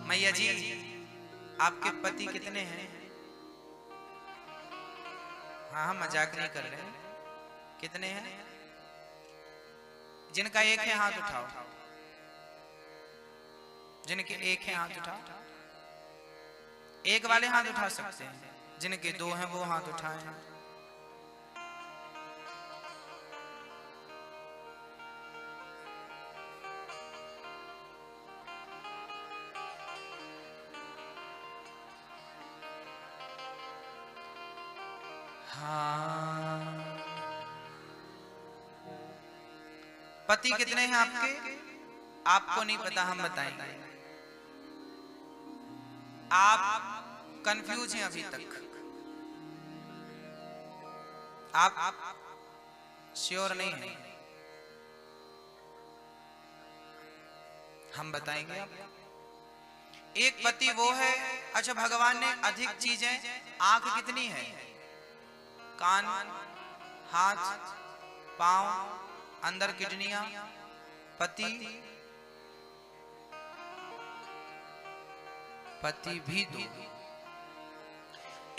मैया जी आपके पति कितने हैं? हाँ हम मजाक नहीं कर रहे हैं। कितने हैं? जिनका एक है हाथ उठाओ। जिनके एक है हाथ उठाओ। एक वाले हाथ उठा सकते हैं, जिनके दो हैं वो हाथ उठाएं। हाँ पति कितने हैं आपके? आपको नहीं पता, हम बताएंगे। आप कंफ्यूज हैं अभी तक, आप श्योर नहीं हैं। हम बताएंगे आपको। एक पति वो है, अच्छा भगवान ने अधिक चीजें, आंख कितनी है, कान, हाथ, पांव, अंदर किडनियां, पति भी दो।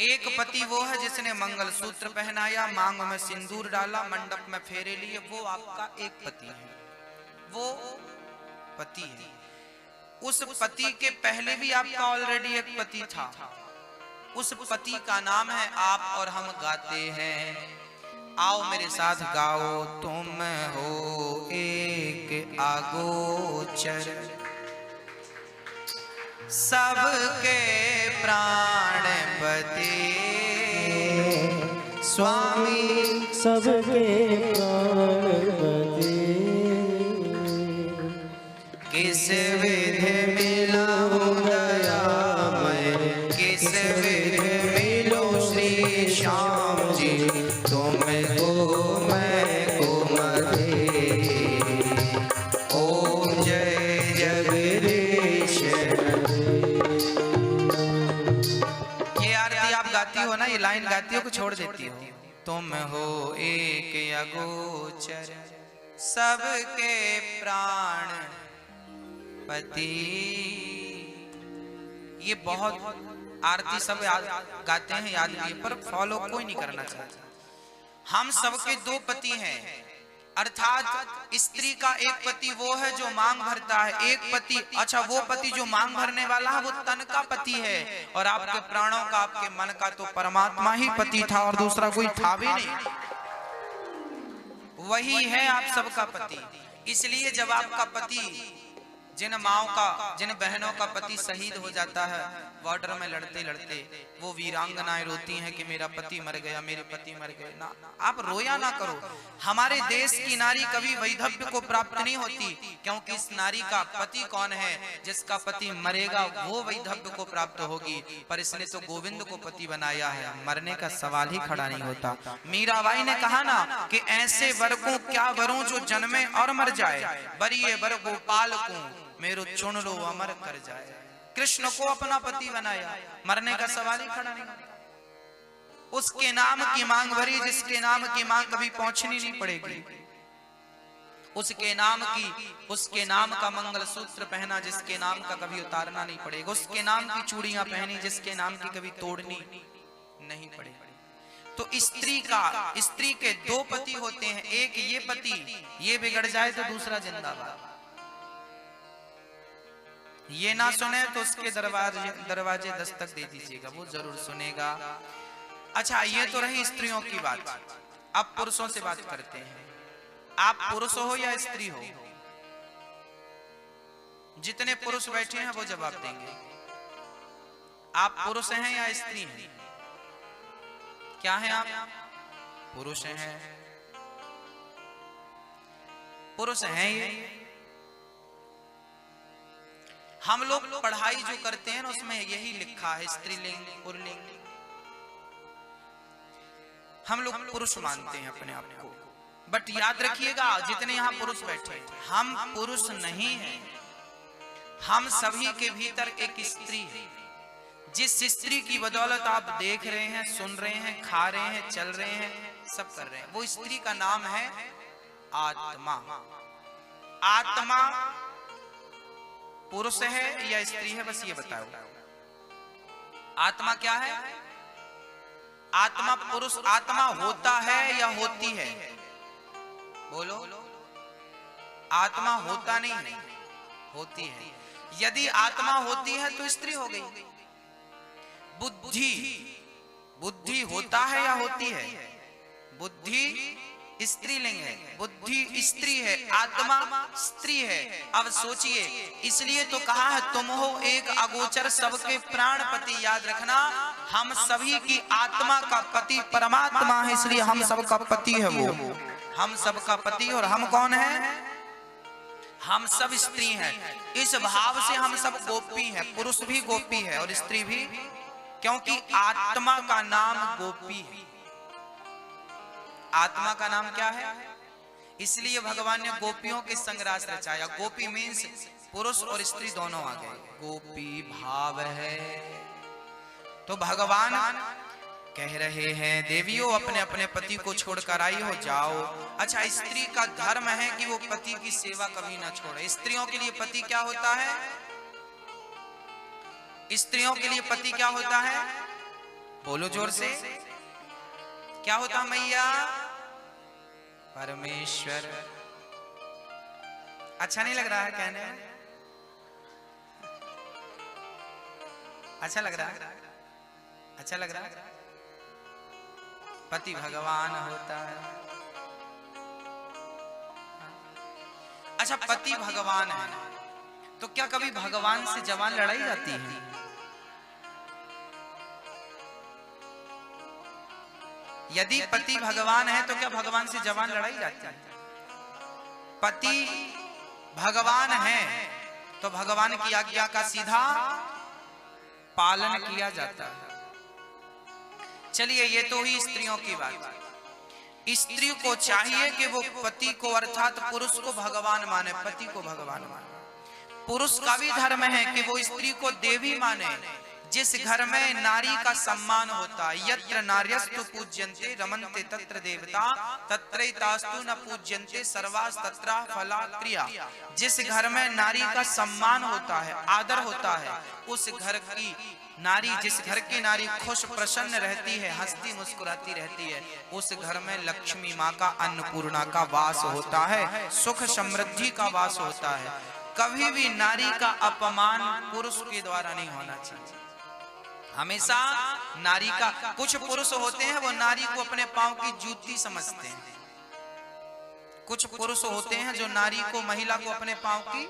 एक पति वो है जिसने मंगलसूत्र पहनाया, मांग में सिंदूर डाला, मंडप में फेरे लिए, वो आपका एक पति है, वो पति है। उस पति के पहले भी आपका ऑलरेडी एक पति था। उस पति का नाम है आप, और हम गाते हैं। आओ मेरे साथ गाओ। तुम हो एक अगोचर, सबके प्राणपति, स्वामी सबके प्राणपति। किस विधि मिलाऊं दयामय, किस विधि मिलो श्री श्याम जी, तुमको मैं कुमते। ओम जय जगदीश। ये आरती आप गाती हो ना, ये लाइन गाती हो कि छोड़ देती हो? तुम हो एक अगोचर, सबके प्राण पति। ये बहुत आरती सब गाते हैं, याद भी, पर फॉलो कोई नहीं करना चाहता। हम सबके दो पति हैं, अर्थात स्त्री का एक पति वो है जो मांग भरता है, एक पति, अच्छा वो पति जो मांग भरने वाला है वो तन का पति है, और आपके प्राणों का, आपके मन का तो परमात्मा ही पति था और दूसरा कोई था भी नहीं, वही है आप सबका पति। इसलिए जब आपका पति, जिन माओं का, जिन बहनों का पति शहीद हो जाता है बॉर्डर में लड़ते लड़ते, वो वीरांगनाएं रोती हैं कि मेरा पति मर गया, मेरे पति मर गए। ना, आप रोया ना करो। हमारे देश की नारी कभी वैधव्य को प्राप्त नहीं होती, क्योंकि इस नारी का पति कौन है? जिसका पति मरेगा वो वैधव्य को प्राप्त होगी। पर इसने तो गोविंद को पति बनाया है, मरने का सवाल ही खड़ा नहीं होता। मीराबाई ने कहा ना कि ऐसे वर को क्या वरूं जो जन्मे और मर जाए, बरिए वर गोपाल को मेरो चुन लो अमर कर जाए। कृष्ण को अपना पति बनाया, मरने का सवाल ही खड़ा नहीं। उसके नाम की मांग भरी, जिसके नाम की मांग कभी पहुंचनी नहीं पड़ेगी। उसके नाम की, उसके नाम का मंगलसूत्र पहना, जिसके नाम का कभी उतारना नहीं पड़ेगा। उसके नाम की चूड़ियां पहनी, जिसके नाम की कभी तोड़नी नहीं पड़ेगी। तो स्त्री का, स्त्री के दो पति होते हैं, एक ये पति, ये बिगड़ जाए तो दूसरा जिंदाबाद। ये ना सुने तो उसके दरवाजे दस्तक दे दीजिएगा, वो जरूर सुनेगा। अच्छा ये तो रही स्त्रियों की बात, अब पुरुषों से बात करते हैं। आप पुरुष हो या स्त्री हो? जितने पुरुष बैठे हैं वो जवाब देंगे। आप पुरुष हैं या स्त्री हैं? क्या हैं आप? पुरुष हैं। पुरुष हैं ये। हम लोग पढ़ाई जो करते हैं ना उसमें यही लिखा है, स्त्रीलिंग पुल्लिंग। हम लोग पुरुष मानते हैं अपने आप को, बट याद रखिएगा जितने यहाँ पुरुष बैठे, हम पुरुष नहीं हैं। हम सभी के भीतर एक स्त्री है। जिस स्त्री की बदौलत आप देख रहे हैं, सुन रहे हैं, खा रहे हैं, चल रहे हैं, सब कर रहे हैं, वो स्त्री का नाम है आत्मा। आत्मा पुरुष है या स्त्री है, बस ये बताओ। आत्मा क्या है? आत्मा पुरुष, आत्मा होता है या होती है? बोलो। आत्मा होता नहीं है, होती है। यदि आत्मा होती है तो स्त्री हो गई। बुद्धि, बुद्धि होता है या होती है? बुद्धि स्त्रीलिंग है, बुद्धि स्त्री है, आत्मा स्त्री है। अब सोचिए, इसलिए तो कहा है तुम हो एक अगोचर सबके प्राणपति। याद रखना, हम सभी की आत्मा का पति परमात्मा है, इसलिए हम सबका पति है वो, हम सबका पति। और हम कौन है? हम सब स्त्री हैं। इस भाव से हम सब गोपी हैं। पुरुष भी गोपी है और स्त्री भी, क्योंकि आत्मा का नाम गोपी है। आत्मा का नाम क्या है? इसलिए भगवान ने गोपियों के संग रास रचाया। गोपी मीन्स पुरुष और स्त्री दोनों आ गए। गोपी भाव है। तो भगवान कह रहे हैं देवियों अपने अपने पति को छोड़कर आई हो, जाओ। अच्छा, स्त्री का धर्म है कि वो पति की सेवा कभी ना छोड़े। स्त्रियों के लिए पति क्या होता है? स्त्रियों के लिए पति क्या होता है? बोलो जोर से, क्या होता मैया? परमेश्वर। अच्छा नहीं लग रहा है कहने? अच्छा लग रहा है? अच्छा लग रहा है? पति भगवान होता है। अच्छा, पति भगवान है तो क्या कभी भगवान से जवान लड़ाई जाती है? यदि पति भगवान है तो क्या भगवान से जवान लड़ाई जाती है? पति भगवान है तो भगवान की आज्ञा का सीधा पालन किया जाता है। चलिए, ये तो ही स्त्रियों की बात। स्त्री को चाहिए कि वो पति को अर्थात पुरुष को भगवान माने, पति को भगवान माने। पुरुष का भी धर्म है कि वो स्त्री को देवी माने। जिस घर में नारी का सम्मान होता, यत्र नार्यस्तु पूज्यन्ते रमन्ते तत्र देवता तत्रैतास्तु न पूज्यन्ते सर्वास् तत्र फला क्रिया। जिस घर में नारी का सम्मान होता है, आदर होता है, उस घर की नारी, जिस घर की नारी खुश प्रसन्न रहती है, हंसती मुस्कुराती रहती है, उस घर में लक्ष्मी माँ का, अन्नपूर्णा का वास होता है, सुख समृद्धि का वास होता है। कभी भी नारी का अपमान पुरुष के द्वारा नहीं होना चाहिए। हमेशा नारी का, कुछ पुरुष होते हैं वो नारी को अपने पांव की जूती समझते हैं। कुछ पुरुष होते हैं जो नारी को, महिला को अपने पांव की,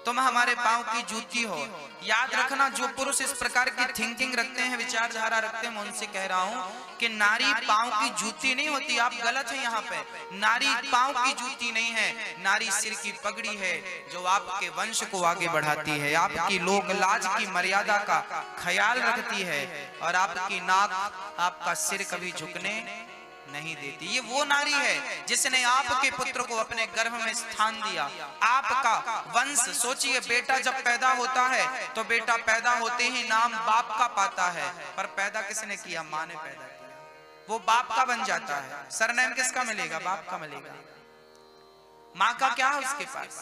तुम हमारे पांव की जूती हो। याद रखना, जो पुरुष इस प्रकार की थिंकिंग रखते हैं, विचारधारा रखते हैं, मैं उनसे कह रहा हूं कि नारी पांव की जूती नहीं होती। आप गलत हैं यहाँ पे। नारी पांव की जूती नहीं है, नारी सिर की पगड़ी है जो आपके वंश को आगे बढ़ाती है, आपकी लोक लाज की मर्यादा का ख्याल रखती है और आपकी नाक, आपका सिर कभी झुकने नहीं देती। ये वो नारी है जिसने आपके पुत्र को अपने गर्भ में स्थान दिया। आपका वंश, सोचिए, बेटा जब पैदा होता है तो बेटा पैदा होते ही नाम बाप का पाता है, पर पैदा किसने किया? माँ ने पैदा किया। वो बाप का बन जाता है। सरनेम किसका मिलेगा? बाप का मिलेगा। माँ का क्या है उसके पास?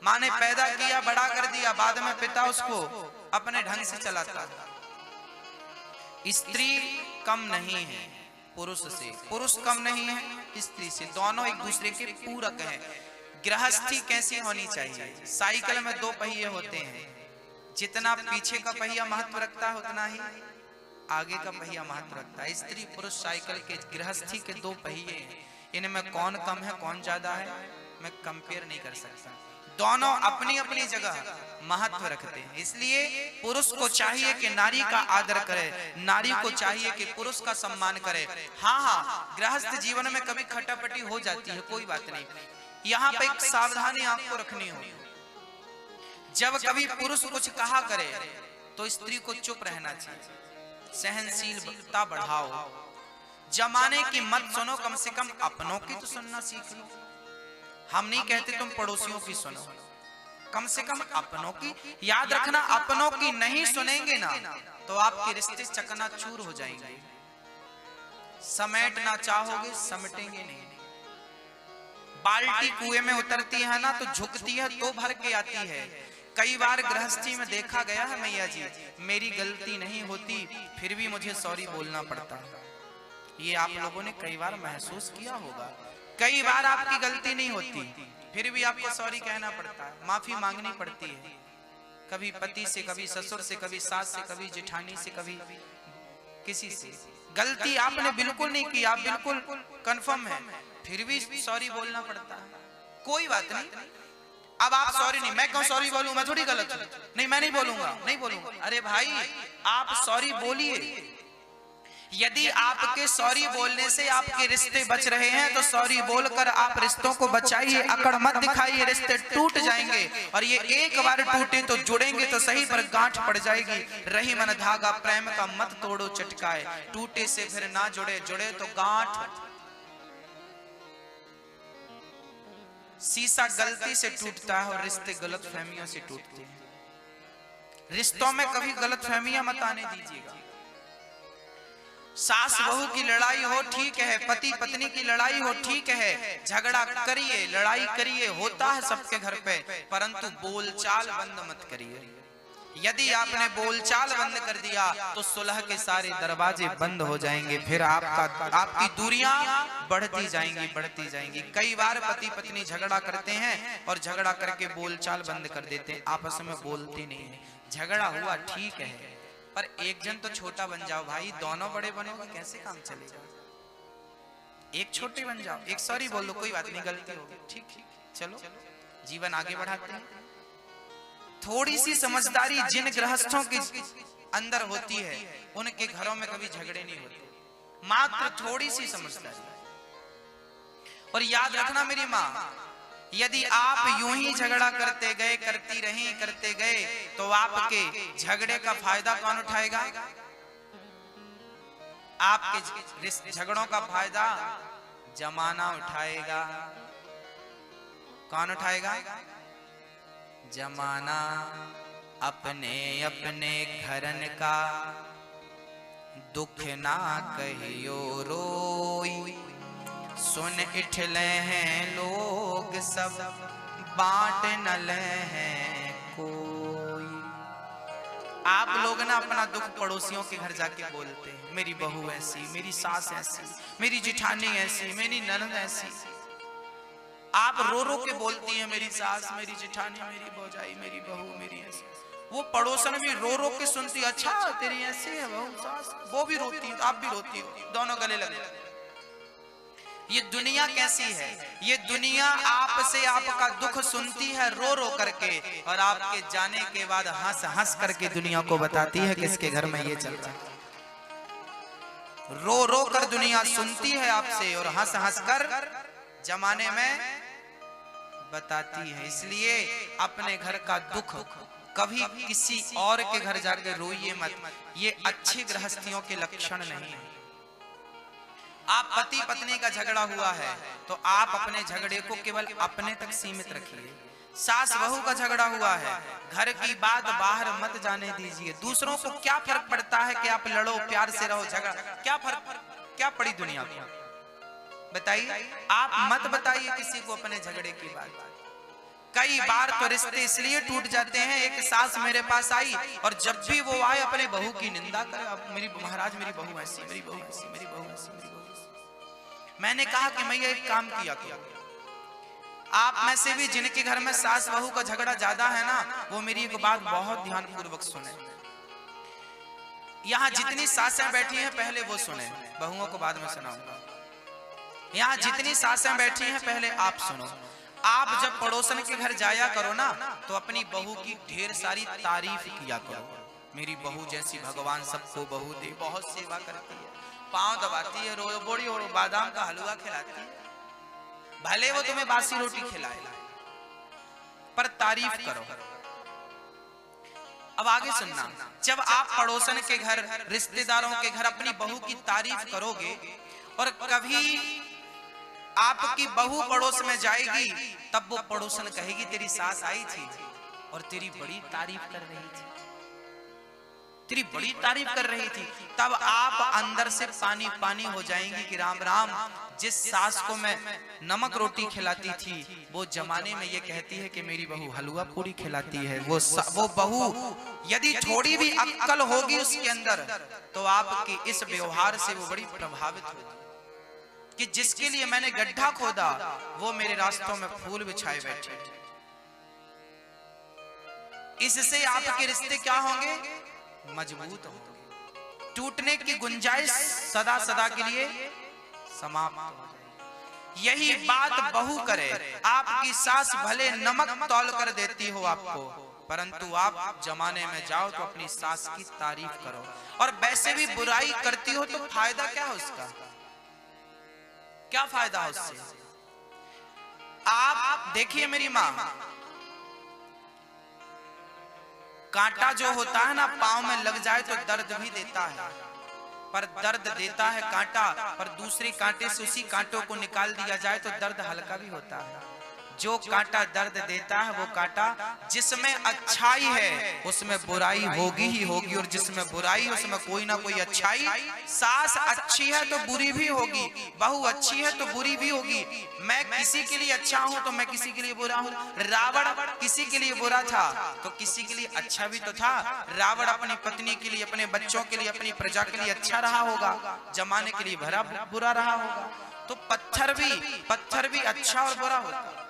माँ ने पैदा किया, बड़ा कर दिया, बाद में पिता उसको अपने ढंग से चलाता है। स्त्री कम नहीं है पुरुष से, पुरुष कम नहीं है स्त्री से, दोनों एक दूसरे के पूरक हैं। गृहस्थी कैसी होनी चाहिए? साइकिल में दो पहिए होते हैं, जितना पीछे का पहिया महत्व रखता है उतना ही आगे का पहिया महत्व रखता है। स्त्री पुरुष साइकिल के, गृहस्थी के दो पहिए हैं। इनमें कौन कम है कौन ज्यादा है मैं कंपेयर नहीं कर सकता। दोनों अपनी अपनी जगह महत्व रखते हैं। इसलिए पुरुष को चाहिए कि नारी का आदर करे, नारी को चाहिए कि पुरुष का सम्मान करे। हाँ, गृहस्थ जीवन में कभी खटापटी हो जाती है, कोई बात नहीं। यहाँ पे एक सावधानी आपको रखनी होगी। जब कभी पुरुष कुछ कहा करे तो स्त्री को चुप रहना चाहिए। सहनशीलता बढ़ाओ, जमाने की मत सुनो, कम से कम अपनों की तो सुनना सीख लो। हम नहीं कहते तुम पड़ोसियों की सुनो, कम से कम अपनों की। याद रखना, अपनों की नहीं सुनेंगे ना तो आपके रिश्ते चकनाचूर हो जाएंगे। समेटना चाहोगे समेटेंगे नहीं। बाल्टी कुएं में उतरती है ना तो झुकती है तो भर के आती है। कई बार गृहस्थी में देखा गया है मैया जी, मेरी गलती नहीं होती फिर भी मुझे सॉरी बोलना पड़ता है। ये आप लोगों ने कई बार महसूस किया होगा। कई बार आपकी गलती नहीं होती फिर भी आपको सॉरी कहना पड़ता है, माफी मांगनी पड़ती है। कभी पति से, कभी ससुर से, कभी सास से, कभी जेठानी से, कभी किसी से। गलती आपने बिल्कुल नहीं की, आप बिल्कुल कंफर्म है, फिर भी सॉरी बोलना पड़ता है। कोई बात नहीं, अब आप सॉरी नहीं, मैं क्यों सॉरी बोलूं, मैं थोड़ी गलत हूं, नहीं मैं नहीं बोलूंगा, नहीं बोलूंगा। अरे भाई आप सॉरी बोलिए। यदि आपके सॉरी बोलने से आपके रिश्ते बच रहे हैं तो सॉरी बोलकर आप रिश्तों को बचाइए, अकड़ मत दिखाइए, रिश्ते टूट जाएंगे। और ये एक बार टूटे तो जुड़ेंगे तो सही पर गांठ पड़ जाएगी। रही मन धागा प्रेम का मत तोड़ो चटकाए, टूटे से फिर ना जुड़े, जुड़े तो गांठ। शीशा गलती से टूटता है और रिश्ते गलत फहमियों से टूटते हैं। रिश्तों में कभी गलत फहमियां मत आने दीजिएगा। सास बहू की लड़ाई हो ठीक है, पति पत्नी की लड़ाई हो ठीक है, झगड़ा करिए, लड़ाई करिए, होता है सबके घर पे, परंतु बोलचाल बंद मत करिए। यदि आपने बोलचाल बंद कर दिया तो सुलह के सारे दरवाजे बंद हो जाएंगे, फिर आपकी दूरियां बढ़ती जाएंगी, बढ़ती जाएंगी। कई बार पति पत्नी झगड़ा करते हैं और झगड़ा करके बोलचाल बंद कर देते हैं, आपस में बोलते नहीं है। झगड़ा हुआ ठीक है, पर एक जन तो छोटा बन जाओ भाई, दोनों बड़े बनोगे कैसे काम चलेगा। एक छोटे बन जाओ, एक सॉरी बोल दो, कोई बात नहीं गलती होगी, ठीक, चलो जीवन आगे बढ़ाते हैं। थोड़ी सी समझदारी जिन गृहस्थों के अंदर होती है उनके घरों में कभी झगड़े नहीं होते, मात्र थोड़ी सी समझदारी। और याद रखना मेरी माँ, यदि आप यूं ही झगड़ा करते गए, करते गए तो आपके झगड़े का फायदा कौन उठाएगा? आपके झगड़ों का फायदा जमाना उठाएगा। कौन उठाएगा? जमाना। अपने अपने घरन का दुख ना कहियो रोई, सुन इठले हैं लोग सब बांट न ले हैं कोई। आप लोग ना अपना दुख पड़ोसियों के घर जाके बोलते हैं, मेरी बहू ऐसी, मेरी सास ऐसी, मेरी जिठानी ऐसी, मेरी ननद ऐसी। आप रो रो के बोलती हैं मेरी सास, मेरी जिठानी, मेरी भौजाई, मेरी बहू, मेरी ऐसी। वो पड़ोसन भी रो रो के सुनती, अच्छा तेरी ऐसी है बहू सास, वो भी रोती है, आप भी रोती हो, दोनों गले लगे। ये दुनिया कैसी है? ये दुनिया आपसे आपका दुख सुनती है रो रो करके, और आपके जाने के बाद हंस हंस करके दुनिया को बताती है किसके घर में ये चल रहा है। रो रो कर दुनिया सुनती है आपसे और हंस हंस कर जमाने में बताती है। इसलिए अपने घर का दुख कभी किसी और के घर जाकर रोइए मत, ये अच्छी गृहस्थियों के लक्षण नहीं है। आप पति पत्नी का झगड़ा हुआ है तो आप अपने झगड़े को केवल अपने तक सीमित रखिए। सास बहू का झगड़ा हुआ है, घर की बात बाहर मत जाने दीजिए। दूसरों को क्या फर्क पड़ता है कि आप लड़ो, प्यार से रहो, झगड़ा क्या फर्क, क्या पड़ी दुनिया को, बताइए। आप मत बताइए किसी को अपने झगड़े की बात। कई बार तो रिश्ते इसलिए टूट जाते हैं, एक सास मेरे पास आई और जब भी वो आए अपने बहू की निंदा करे, अब मेरी महाराज मेरी बहू ऐसी, मेरी बहू ऐसी, मेरी बहू ऐसी, मेरी बहू ऐसी। मैंने कहा कि मैं ये एक काम किया करो, आप में से भी जिनके घर में सास बहू का झगड़ा ज्यादा है ना, वो मेरी एक बात बहुत ध्यान पूर्वक सुने। यहाँ जितनी सासें बैठी हैं पहले वो सुने, बहुओं को बाद में सुनाऊंगा। यहाँ जितनी सासें बैठी हैं पहले आप सुनो। आप जब पड़ोसन के घर जाया करो ना तो अपनी बहू की ढेर सारी तारीफ किया करो। मेरी बहू जैसी भगवान सबको बहू दे, बहुत सेवा करती है, पांव दबाती है, रोज बोड़ी और बादाम का हलवा खिलाती है, भले वो तुम्हें बासी रोटी खिलाए, पर तारीफ करो। अब आगे सुनना, जब आप पड़ोसन के घर, रिश्तेदारों के घर अपनी बहू की तारीफ करोगे और कभी आपकी बहू पड़ोस में जाएगी तब वो पड़ोसन कहेगी तेरी सास आई थी और तेरी बड़ी तारीफ कर रही थी, तेरी बड़ी तारीफ कर रही थी, तब आप अंदर से पानी पानी हो जाएंगी कि राम राम, जिस सास को मैं नमक रोटी खिलाती थी वो जमाने में ये कहती है कि मेरी बहू हलवा पूरी खिलाती है। वो बहू यदि थोड़ी भी अक्ल होगी उसके अंदर तो आपके इस व्यवहार से वो बड़ी प्रभावित होगी कि जिसके लिए मैंने गड्ढा खोदा वो मेरे रास्तों में फूल बिछाए बैठे। इससे आपके रिश्ते क्या होंगे? मजबूत होंगे, टूटने की गुंजाइश सदा सदा के लिए समाप्त हो जाएगी। यही बात बहू करे, आपकी सास भले नमक तौल कर देती हो आपको, परंतु आप जमाने में जाओ तो अपनी सास की तारीफ करो, और वैसे भी बुराई करती हो तो फायदा क्या है उसका? क्या फायदा है उससे? आप देखिए मेरी माँ, कांटा जो होता है ना पांव में लग जाए तो दर्द भी देता है, पर दर्द देता है कांटा, पर दूसरे कांटे से उसी कांटों को निकाल दिया जाए तो दर्द हल्का भी होता है। जो कांटा दर्द देता है वो कांटा, जिसमें अच्छाई है उसमें बुराई होगी ही होगी, और जिसमें बुराई उसमें कोई ना कोई अच्छाई। सास अच्छी है तो बुरी भी होगी, बहू अच्छी है तो बुरी भी होगी। मैं किसी के लिए अच्छा हूं तो मैं किसी के लिए बुरा हूं। रावण किसी के लिए बुरा था तो किसी के लिए अच्छा भी तो था। रावण अपनी पत्नी के लिए, अपने बच्चों के लिए, अपनी प्रजा के लिए अच्छा रहा होगा, जमाने के लिए भरा बुरा रहा होगा। तो पत्थर भी अच्छा और बुरा होता है।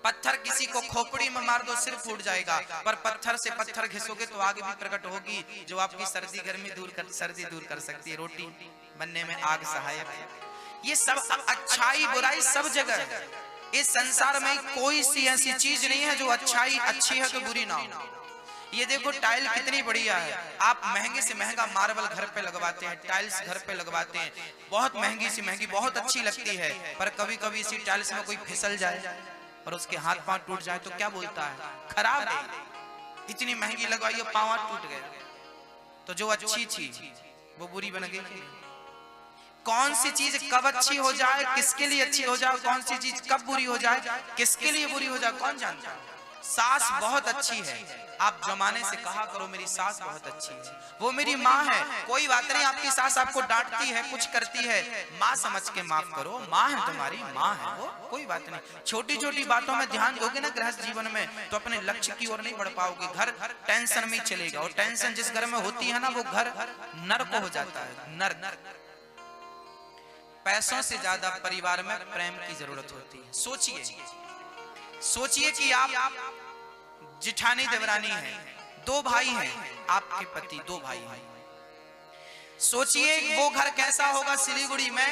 पत्थर किसी को खोपड़ी में मार दो सिर फूट जाएगा, पर पत्थर से पत्थर घिसोगे तो आग भी प्रकट होगी, जो आपकी सर्दी गर्मी सर्दी दूर कर सकती है, रोटी बनने में आग सहायक है। ये सब अच्छाई बुराई सब जगह है। इस संसार में कोई सी ऐसी चीज नहीं है जो अच्छाई अच्छी है तो बुरी ना हो। ये देखो टाइल कितनी बढ़िया है, आप महंगे से महंगा मार्बल घर पे लगवाते हैं, टाइल्स घर पे लगवाते हैं, बहुत महंगी सी महंगी बहुत अच्छी लगती है, पर कभी कभी इसी टाइल्स में कोई फिसल जाए और उसके हाथ पांव टूट जाए तो क्या बोलता है? खराब है, इतनी महंगी लगवाई पांव टूट गया। तो जो अच्छी थी वो बुरी बन गई। कौन सी चीज कब अच्छी हो जाए, किसके लिए अच्छी हो जाए, कौन सी चीज कब बुरी हो जाए, किसके लिए बुरी हो जाए, कौन जानता है? सास बहुत अच्छी है, आप जमाने से कहा करो मेरी सास बहुत अच्छी है, वो मेरी माँ है। कोई बात नहीं, आपकी सास आपको डांटती है, कुछ करती है, माँ समझ के माफ करो, माँ है तुम्हारी, माँ है वो, कोई बात नहीं। छोटी छोटी बातों में ध्यान दोगे ना गृहस्थ जीवन में तो अपने लक्ष्य की ओर नहीं बढ़ पाओगे, घर टेंशन में चलेगा, और टेंशन जिस घर में होती है ना वो घर नर्क हो जाता है, नर्क। पैसों से ज्यादा परिवार में प्रेम की जरूरत होती है। सोचिए कि आप जिठानी देवरानी है, दो भाई हैं, आपके पति दो भाई हैं। सोचिए वो घर कैसा होगा सिलीगुड़ी में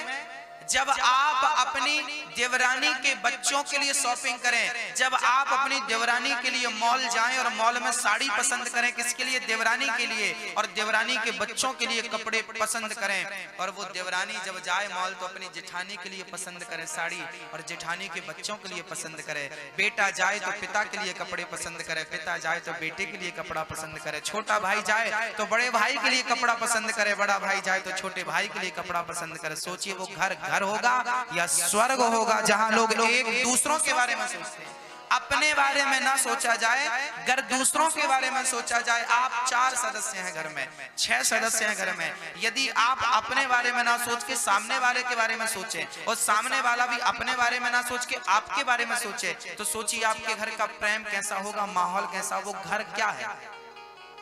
जब आप अपनी देवरानी के बच्चों के लिए शॉपिंग करें, जब आप अपनी देवरानी के लिए मॉल जाएं और मॉल में साड़ी पसंद करें, किसके लिए? देवरानी के लिए, और देवरानी के बच्चों के लिए कपड़े पसंद करें, और वो देवरानी जब जाए मॉल तो अपनी जेठानी के लिए पसंद करे साड़ी, और जेठानी के बच्चों के लिए पसंद करे। बेटा जाए तो पिता के लिए कपड़े पसंद करे, पिता जाए तो बेटे के लिए कपड़ा पसंद करे, छोटा भाई जाए तो बड़े भाई के लिए कपड़ा पसंद करे, बड़ा भाई जाए तो छोटे भाई के लिए कपड़ा पसंद करे। सोचिए वो घर होगा या स्वर्ग होगा जहां लोग एक दूसरों के बारे में सोचते हैं, अपने बारे में ना सोचा जाए, अगर दूसरों के बारे में सोचा जाए। आप 4 सदस्य हैं घर में, 6 सदस्य हैं घर में, यदि आप अपने बारे में ना सोच के सामने वाले के बारे में सोचे, और सामने वाला भी अपने बारे में ना सोच के आपके बारे में सोचे, तो सोचिए आपके घर का प्रेम कैसा होगा, माहौल कैसा, वो घर क्या है।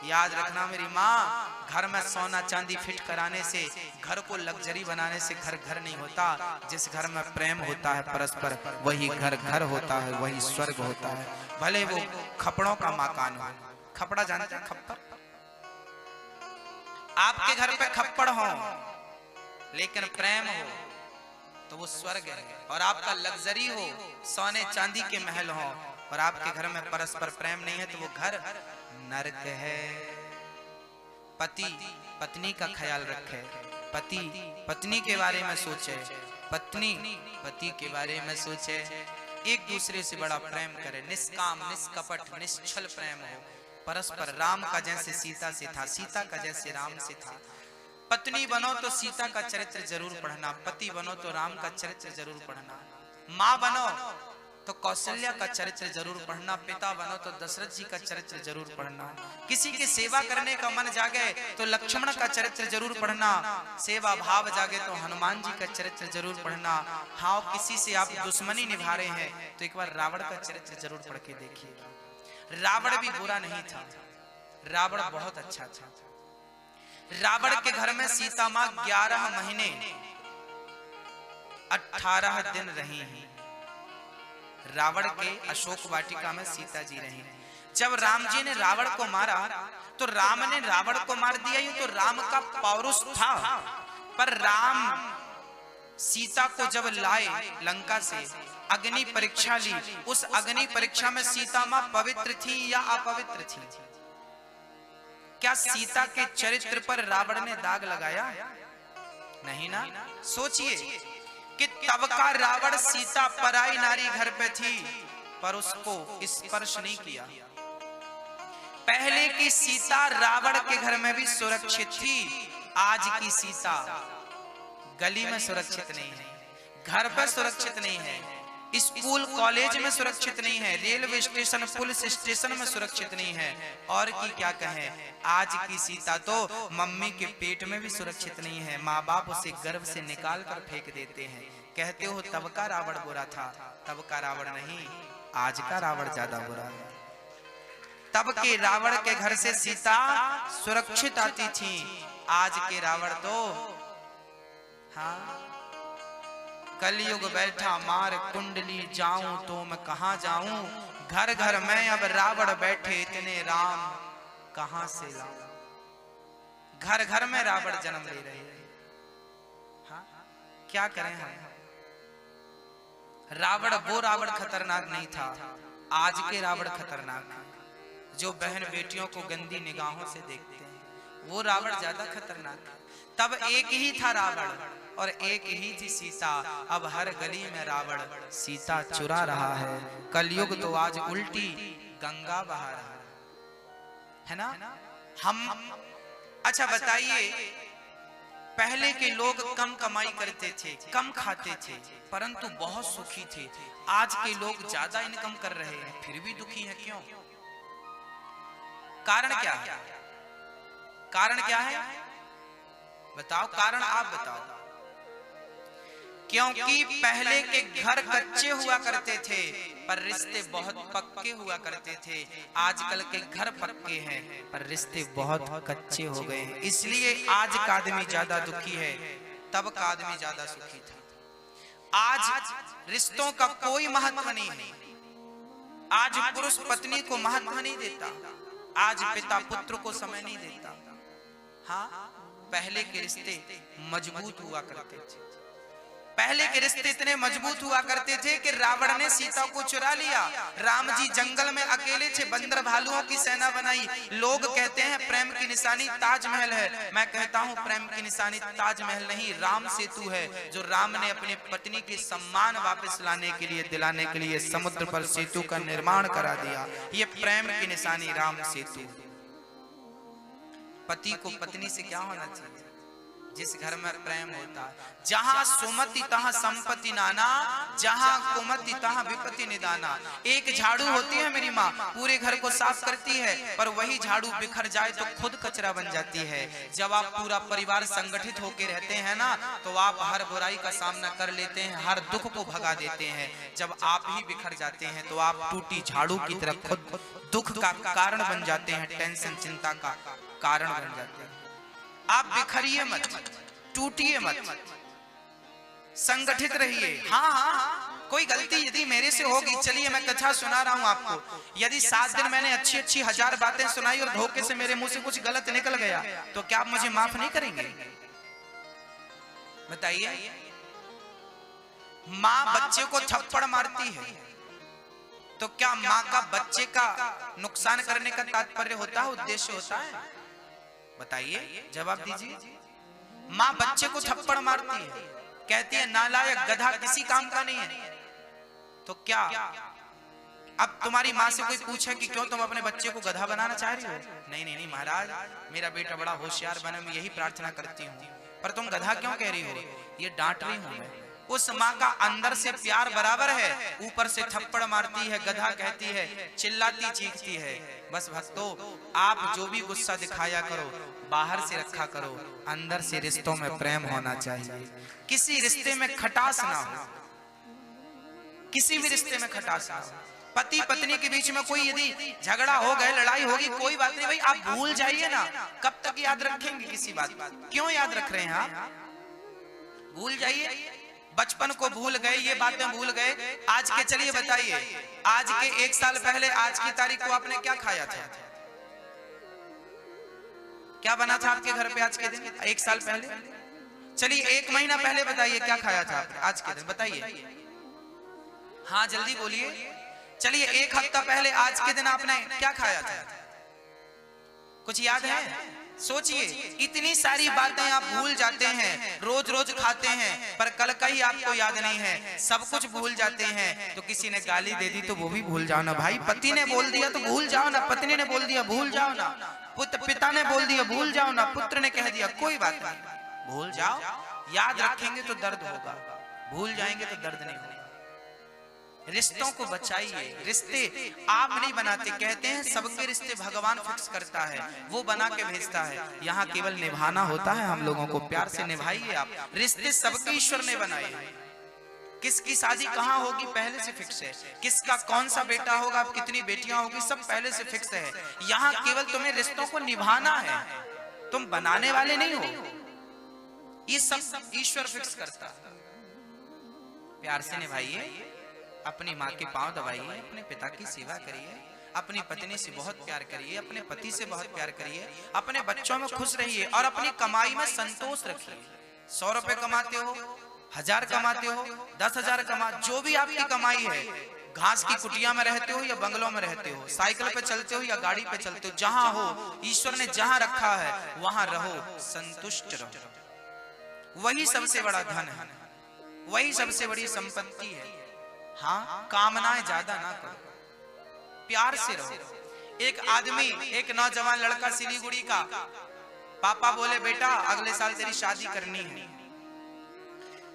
याद रखना मेरी माँ, घर में सोना चांदी फिट कराने से, घर को लग्जरी बनाने से घर नहीं होता। जिस घर में प्रेम होता है परस्पर, वही घर होता है, वही स्वर्ग होता है। भले वो खपड़ों का मकान हो। खपड़ा जानते हैं? खप्पड़। आपके घर पे खप्पड़ हो लेकिन प्रेम हो तो वो स्वर्ग है, और आपका लग्जरी हो, सोने चांदी के महल हो, और आपके घर में परस्पर प्रेम नहीं है तो वो घर नरक है। पति पत्नी का ख्याल रखे, पति पत्नी के बारे में सोचे, पत्नी पति के बारे में सोचे, एक दूसरे से बड़ा प्रेम करे, निष्काम निष्कपट निश्चल प्रेम हो परस्पर। राम का जैसे सीता से था, सीता का जैसे राम से था। पत्नी बनो तो सीता का चरित्र जरूर पढ़ना, पति बनो तो राम का चरित्र जरूर पढ़ना। माँ बनो तो कौशल्या का चरित्र जरूर पढ़ना, पिता बनो तो दशरथ जी का चरित्र जरूर पढ़ना, किसी की सेवा करने का मन जागे तो लक्ष्मण का चरित्र जरूर पढ़ना, सेवा भाव जागे तो हनुमान जी का चरित्र जरूर पढ़ना। हाँ, किसी से आप दुश्मनी निभा रहे हैं तो एक बार रावण का चरित्र जरूर पढ़ के देखिए। रावण भी बुरा नहीं था, रावण बहुत अच्छा था। रावण के घर में सीता माँ 11 महीने 18 दिन रही हैं। रावण के अशोक वाटिका में सीता जी रही। जब राम जी ने रावण को मारा तो राम ने रावण को मार दिया, ये तो राम का पौरुष था। पर राम सीता को जब लाए लंका से, अग्नि परीक्षा ली, उस अग्नि परीक्षा में सीता मां पवित्र थी या अपवित्र थी? क्या सीता के चरित्र पर रावण ने दाग लगाया? नहीं ना। सोचिए कि तब का रावण सीता पराई नारी घर पे थी पर उसको स्पर्श नहीं किया। पहले की सीता रावण के घर में भी सुरक्षित थी, आज की सीता गली में सुरक्षित नहीं है, घर पर सुरक्षित नहीं है, स्कूल कॉलेज में सुरक्षित नहीं है, रेलवे स्टेशन पुलिस स्टेशन में सुरक्षित नहीं है, और की क्या कहें, आज की सीता तो मम्मी के पेट में भी सुरक्षित नहीं है। माँ बाप उसे गर्भ से निकाल कर फेंक देते हैं। कहते हो तब का रावण बुरा था, तब का रावण नहीं, आज का रावण ज्यादा बुरा है। तब के रावण के घर से सीता सुरक्षित आती थी, आज के रावण तो हाँ, कलयुग बैठा मार कुंडली जाऊं तो मैं कहां जाऊं, घर घर में अब रावण बैठे इतने राम कहां से लाऊं। घर घर में रावण जन्म ले रहे हैं। हाँ, क्या करें हम। रावण वो रावण खतरनाक नहीं था, आज के रावण खतरनाक है। जो बहन बेटियों को गंदी निगाहों से देखते हैं वो रावण ज्यादा खतरनाक है। तब एक ही था रावण और एक ही थी सीता, अब हर गली में रावण सीता चुरा रहा है। कलयुग तो आज उल्टी गंगा बहा रहा है ना। हम अच्छा बताइए, पहले के लोग कम कमाई करते थे, कम खाते थे, परंतु बहुत सुखी थे। आज के लोग ज्यादा इनकम कर रहे हैं फिर भी दुखी हैं, क्यों? कारण क्या है? कारण क्या है बताओ, कारण आप बताओ। क्योंकि पहले के घर कच्चे हुआ करते थे पर रिश्ते बहुत पक्के हुआ करते थे। आजकल के घर पक्के हैं पर रिश्ते बहुत कच्चे हो गए हैं। इसलिए आज का आदमी ज्यादा दुखी है, तब का आदमी ज्यादा सुखी था। आज रिश्तों का कोई महत्व नहीं है। आज पुरुष पत्नी को महत्व नहीं देता, आज पिता पुत्र को समय नहीं देता। हाँ, पहले के रिश्ते मजबूत हुआ करते थे। पहले के रिश्ते इतने मजबूत हुआ करते थे कि रावण ने सीता को चुरा लिया। राम जी जंगल में अकेले थे, बंदर भालुओं की सेना बनाई। लोग कहते हैं प्रेम की निशानी ताजमहल है, मैं कहता हूं प्रेम की निशानी ताजमहल नहीं, राम सेतु है। जो राम ने अपनी पत्नी के सम्मान वापस लाने के लिए, दिलाने के लिए समुद्र पर सेतु का निर्माण करा दिया। ये प्रेम की निशानी राम सेतु। पति को पत्नी से क्या होना चाहिए? जिस घर में प्रेम होता, जहां सुमति तहां संपत्ति नाना, जहां कुमति तहां विपत्ति निदाना। एक झाड़ू होती है मेरी माँ, पूरे घर को साफ करती है, पर वही झाड़ू बिखर जाए तो खुद कचरा बन जाती है। जब आप पूरा परिवार संगठित होकर रहते हैं ना, तो आप हर बुराई का सामना कर लेते हैं, हर दुख को भगा देते हैं। जब आप ही बिखर जाते हैं तो आप टूटी झाड़ू की तरह खुद दुख का कारण बन जाते हैं, टेंशन चिंता का कारण बन जाते हैं। आप बिखरिए मत, टूटिए मत, संगठित रहिए। हाँ हाँ हाँ, कोई गलती यदि मेरे से होगी, चलिए मैं कथा सुना रहा हूं आपको, यदि 7 दिन मैंने अच्छी अच्छी 1000 बातें सुनाई और धोखे से मेरे मुंह से कुछ गलत निकल गया तो क्या आप मुझे माफ नहीं करेंगे? बताइए। माँ बच्चे को थप्पड़ मारती है तो क्या माँ का बच्चे का नुकसान करने का तात्पर्य होता है, उद्देश्य होता है? बताइए, जवाब दीजिए। माँ बच्चे को थप्पड़ मारती है, कहती है नालायक गधा, किसी काम का नहीं है, तो क्या अब तुम्हारी माँ से कोई पूछे कि क्यों तुम अपने बच्चे को गधा बनाना चाह रही हो? नहीं नहीं नहीं महाराज, मेरा बेटा बड़ा होशियार बने, मैं यही प्रार्थना करती हूँ, पर तुम गधा क्यों कह रही हो? ये डांट रही हूँ मैं, उस माँ का अंदर से प्यार बराबर है, ऊपर से थप्पड़ मारती है, गधा कहती है, चिल्लाती चीखती है। बस भक्तों, आप जो भी गुस्सा दिखाया करो बाहर से रखा करो, अंदर से रिश्तों में प्रेम होना चाहिए। किसी रिश्ते में खटास ना हो, किसी भी रिश्ते में खटास ना हो। पति पत्नी के बीच में कोई यदि झगड़ा हो गए, लड़ाई होगी, कोई बात नहीं भाई, आप भूल जाइए ना। कब तक याद रखेंगे किसी बात? क्यों याद रख रहे हैं आप? भूल जाइए। बचपन को भूल गए, ये बातें भूल गए। आज के, चलिए बताइए, आज के 1 साल पहले आज की तारीख को आपने क्या खाया था? क्या बना था आपके घर पे आज के दिन 1 साल पहले? चलिए 1 महीना पहले बताइए क्या खाया था आज के दिन, बताइए। हाँ जल्दी बोलिए। चलिए 1 हफ्ता पहले आज के दिन आपने क्या खाया था? कुछ याद है? सोचिए। इतनी सारी बातें आप भूल जाते हैं, रोज रोज खाते हैं, पर कल का ही आपको याद नहीं है। सब कुछ भूल जाते हैं। तो किसी ने गाली दे दी तो वो भी भूल जाओ ना भाई। पति ने बोल दिया तो भूल जाओ ना, पत्नी ने बोल दिया भूल जाओ ना, पिता ने बोल दिया भूल जाओ ना, पुत्र ने कह दिया कोई बात नहीं, भूल जाओ। याद रखेंगे तो दर्द होगा, भूल जाएंगे तो दर्द नहीं होगा। रिश्तों को बचाइए। रिश्ते आप नहीं बनाते, कहते हैं सबके रिश्ते भगवान फिक्स करता है, वो बना के भेजता है। यहाँ केवल निभाना होता है हम लोगों को। प्यार से निभाइए आप। रिश्ते सबके ईश्वर ने बनाए। किसकी शादी कहाँ होगी पहले से फिक्स है, किसका कौन सा बेटा होगा, कितनी बेटियां होगी, सब पहले से फिक्स है। यहाँ केवल तुम्हें रिश्तों को निभाना है, तुम बनाने वाले नहीं हो। ये सब ईश्वर फिक्स करता है। प्यार से निभाइए, अपनी माँ के पांव दबाइए, अपने पिता की सेवा करिए, अपनी पत्नी से बहुत प्यार करिए, अपने पति से बहुत प्यार करिए, अपने बच्चों में खुश रहिए और अपनी कमाई में संतोष रखिए। 100 रुपए कमाते हो, 1000 कमाते हो, 10,000 कमा, जो भी आपकी कमाई है, घास की कुटिया में रहते हो या बंगलों में रहते हो, साइकिल पे चलते हो या गाड़ी पे चलते हो, जहां हो ईश्वर ने जहां रखा है वहां रहो, संतुष्ट रहो। वही सबसे बड़ा धन है, वही सबसे बड़ी संपत्ति है। हाँ, कामनाएं ज्यादा ना करो, प्यार से रहो। एक आदमी, एक नौजवान लड़का सिलीगुड़ी का, पापा बोले बेटा अगले साल तेरी शादी करनी है।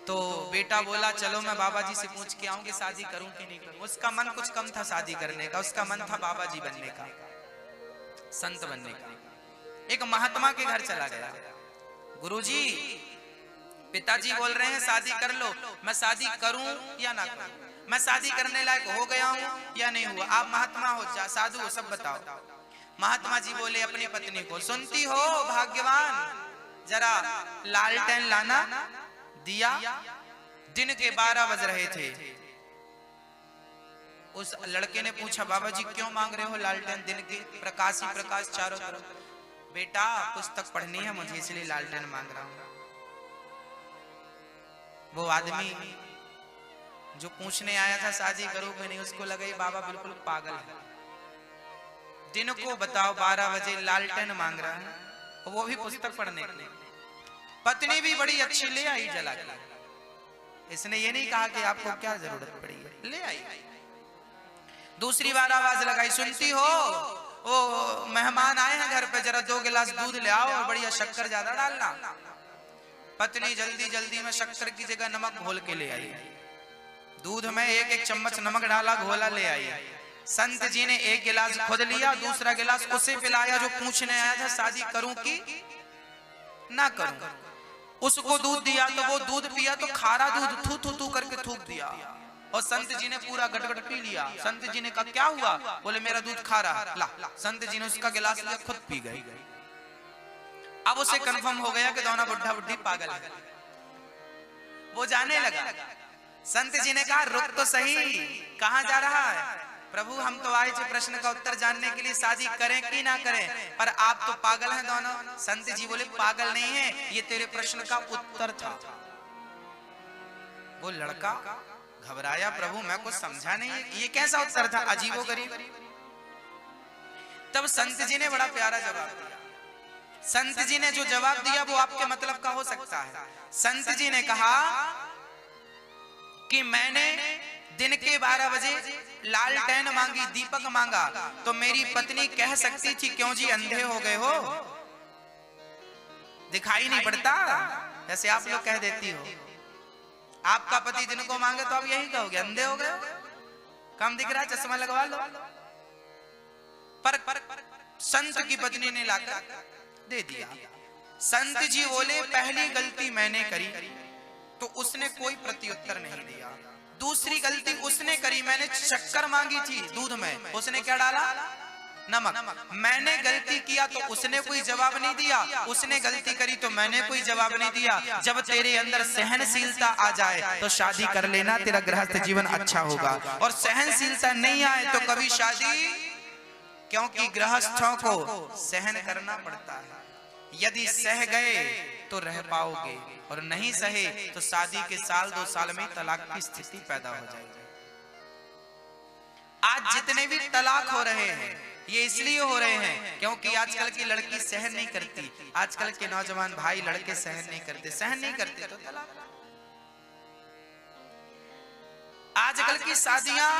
तो बेटा बोला चलो मैं बाबा जी से पूछ के आऊं कि शादी करूं कि नहीं करूं। उसका मन कुछ कम था शादी करने का, उसका मन था बाबा जी बनने का, संत बनने का। एक महात्मा के घर चला गया। गुरुजी, पिताजी बोल रहे हैं शादी कर लो, मैं शादी करूं या ना करूं, मैं शादी करने लायक हो गया हूं या नहीं हुआ, आप महात्मा हो, जा साधु हो, सब बताओ। महात्मा जी बोले अपनी पत्नी को, सुनती हो भाग्यवान, जरा लालटेन लाना। दिया। दिन के 12 बज रहे थे। उस लड़के ने पूछा बाबा जी क्यों मांग रहे हो लालटेन, दिन के प्रकाश ही प्रकाश चारों तरफ। बेटा पुस्तक पढ़नी है मुझे इसलिए लालटेन मांग रहा हूं। वो आदमी जो पूछने आया था शादी करो कि नहीं, उसको लगा ये बाबा बिल्कुल पागल है। दिन को बताओ 12 बजे लालटेन मांग रहा है, वो भी पुस्तक पढ़ने के लिए। पत्नी भी बड़ी अच्छी ले आई जला के। इसने ये नहीं कहा कि आपको क्या जरूरत पड़ी है, ले आई। दूसरी बार आवाज लगाई, सुनती हो वो मेहमान आए हैं घर पे, जरा 2 गिलास दूध ले आओ और बढ़िया शक्कर ज्यादा डालना। पत्नी जल्दी जल्दी में शक्कर की जगह नमक घोल के ले आई। दूध में 1-1 चम्मच नमक डाला, घोला ले आई। संत जी ने 1 गिलास खुद लिया, दूसरा गिलास उसे पिलाया जो पूछने आया था शादी करूं कि ना करूं। उसको दूध दिया तो वो दूध पिया तो खारा दूध थू थू थू करके थूक दिया और संत जी ने पूरा गटगट पी लिया। संत जी ने कहा क्या हुआ, बोले मेरा दूध खारा। ला संत जी ने उसका गिलास लिया, खुद पी गई। अब उसे कंफर्म हो गया कि दोनों बुढ़ा बुढ़ी पागल है। वो जाने लगा। संत जी ने कहा रुक तो सही, कहां जा रहा है? प्रभु हम तो आए थे प्रश्न का उत्तर जानने के लिए, शादी करें कि ना करें, पर आप तो पागल हैं दोनों। संत जी बोले पागल नहीं है, ये तेरे प्रश्न का उत्तर था। वो लड़का घबराया, प्रभु मैं कुछ समझा नहीं, ये कैसा उत्तर था, अजीबोगरीब। तब संत जी ने बड़ा प्यारा जवाब दिया। संत जी ने जो जवाब दिया वो आपके मतलब का हो सकता है। संत जी ने कहा कि मैंने दिन के 12 बजे लालटेन मांगी, दीपक मांगा, तो मेरी पत्नी कह सकती थी क्यों जी अंधे हो गए हो, दिखाई नहीं पड़ता, जैसे आप लोग कह देती हो। आपका पति जिनको मांगे तो आप यही कहोगे अंधे हो गए, कम दिख रहा है, चश्मा लगवा लो। पर संत की पत्नी ने लाकर दे दिया। संत जी बोले पहली गलती मैंने करी तो उसने कोई प्रत्युत्तर नहीं दिया। दूसरी गलती उसने करी, मैंने शक्कर मांगी थी दूध में, उसने क्या डाला? नमक। मैंने गलती किया तो उसने कोई जवाब नहीं दिया, उसने गलती करी तो मैंने कोई जवाब नहीं दिया। जब तेरे अंदर सहनशीलता आ जाए तो शादी कर लेना, तेरा गृहस्थ जीवन अच्छा होगा। और सहनशीलता नहीं आए तो कभी शादी, क्योंकि गृहस्थों को सहन करना पड़ता है। यदि सह गए तो रह पाओगे और नहीं सहे तो शादी के साल 2 साल में तलाक की स्थिति पैदा हो जाएगी। आज जितने भी तलाक हो रहे हैं ये इसलिए हो रहे हैं क्योंकि आजकल की लड़की सहन नहीं करती, आजकल के नौजवान भाई लड़के सहन नहीं करते तो तलाक। आजकल की शादियां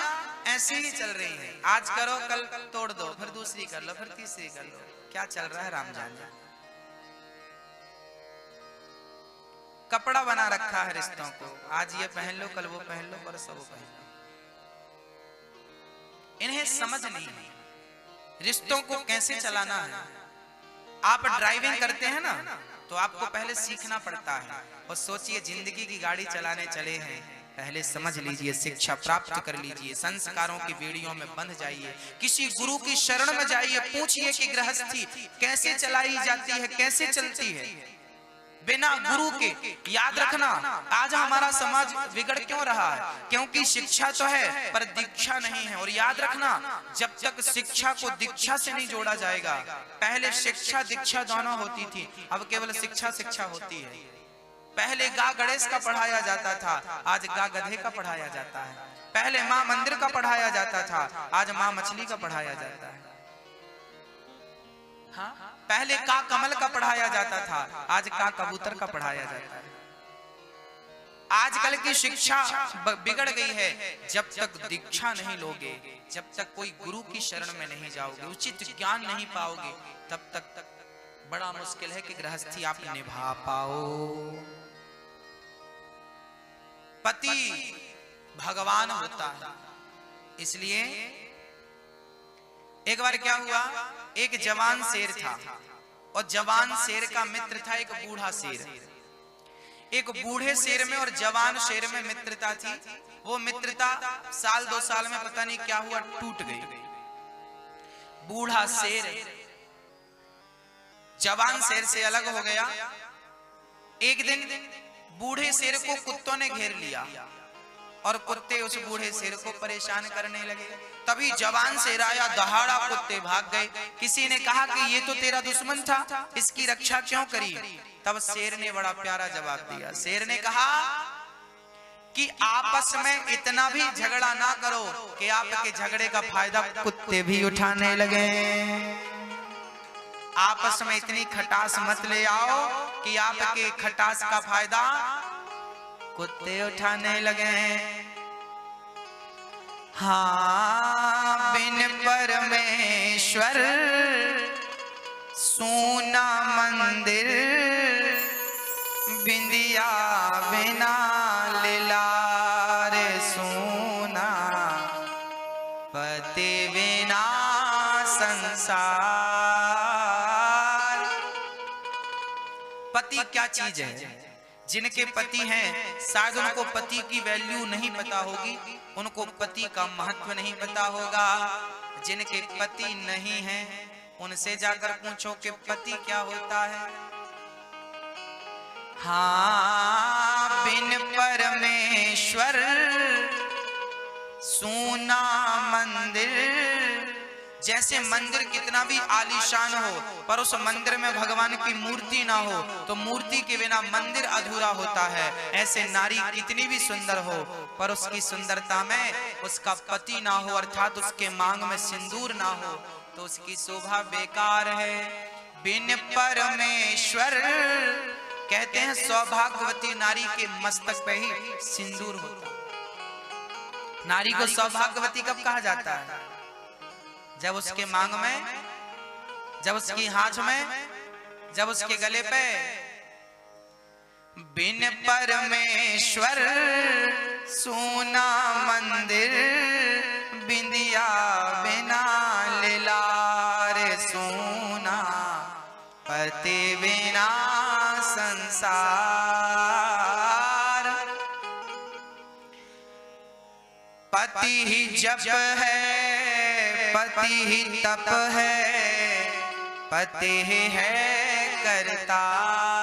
ऐसी ही चल रही हैं, आज करो कल तोड़ दो, फिर दूसरी कर लो, फिर तीसरी कर लो। क्या चल रहा है राम जाने। कपड़ा बना रखा है रिश्तों को, आज ये पहन लो, कल वो पहन लो, परसों वो पहन लो। इन्हें समझ नहीं है रिश्तों को कैसे चलाना है। आप ड्राइविंग करते हैं ना तो आपको पहले सीखना पड़ता है। और सोचिए जिंदगी की गाड़ी चलाने चले हैं, पहले समझ लीजिए, शिक्षा प्राप्त कर लीजिए, संस्कारों की बेड़ियों में बंध जाइए, किसी गुरु की शरण में जाइए, पूछिए कि गृहस्थी कैसे चलाई जाती है, कैसे चलती है बिना गुरु के। याद रखना आज हमारा समाज बिगड़ क्यों रहा है, क्योंकि शिक्षा तो है पर दीक्षा नहीं है। और याद रखना जब तक शिक्षा को दीक्षा से नहीं जोड़ा जाएगा, पहले शिक्षा दीक्षा दोनों होती थी, अब केवल शिक्षा होती है। पहले गा गणेश का पढ़ाया जाता था, आज गा गधे का पढ़ाया जाता है। पहले माँ मंदिर का पढ़ाया जाता था, आज माँ मछली का पढ़ाया जाता है। हाँ? पहले का कमल का पढ़ाया जाता था, आज का कबूतर का पढ़ाया जाता है। आजकल की शिक्षा बिगड़ गई है। जब तक दीक्षा नहीं लोगे, जब तक कोई गुरु की शरण में नहीं जाओगे, उचित ज्ञान नहीं पाओगे, तब तक बड़ा मुश्किल है कि गृहस्थी आप निभा पाओ। पति भगवान होता है, इसलिए एक बार क्या हुआ, एक जवान शेर था और जवान शेर का मित्र था एक बूढ़ा शेर। एक बूढ़े शेर में और जवान शेर में मित्रता थी। वो मित्रता साल 2 साल में पता नहीं क्या हुआ टूट गई। बूढ़ा शेर जवान शेर से अलग हो गया। एक दिन बूढ़े शेर को कुत्तों ने घेर लिया और कुत्ते उस बूढ़े शेर को परेशान करने लगे। तभी जवान शेर आया, दहाड़ा, कुत्ते भाग गए। किसी ने कहा कि ये तो तेरा दुश्मन था, इसकी रक्षा क्यों करी? तब शेर ने बड़ा प्यारा जवाब दिया। शेर ने कहा कि आपस में इतना भी झगड़ा ना करो कि आपके झगड़े का फायदा कुत्ते भी उठाने लगे। आपस में इतनी खटास मत ले आओ कि आपके खटास का फायदा कुत्ते उठाने लगे। हाँ, बिन परमेश्वर सूना मंदिर, बिंदिया बिना लिलार सूना, पति बिना संसार। पति क्या चीज है? जिनके पति हैं शायद उनको पति की वैल्यू नहीं पता होगी, उनको पति का महत्व नहीं पता होगा। जिनके पति नहीं हैं उनसे जाकर पूछो कि पति क्या होता है। हाँ, बिन परमेश्वर सूना मंदिर। जैसे मंदिर कितना भी आलीशान हो पर उस मंदिर में भगवान की मूर्ति ना हो तो मूर्ति के बिना मंदिर अधूरा होता है। ऐसे नारी कितनी भी सुंदर हो पर उसकी सुंदरता में उसका पति ना हो, अर्थात उसके मांग में सिंदूर ना हो, तो उसकी शोभा बेकार है। बिन परमेश्वर, कहते हैं सौभाग्यवती नारी के मस्तक पे ही सिंदूर होता। नारी को सौभाग्यवती कब कहा जाता है? जब उसके मांग में, जब उसकी हाथ में, जब उसके गले पे बिन परमेश्वर सूना मंदिर, बिंदिया बिना लिलार सूना, पति बिना संसार। पति ही जप है, पति ही तप है, पति ही है करता।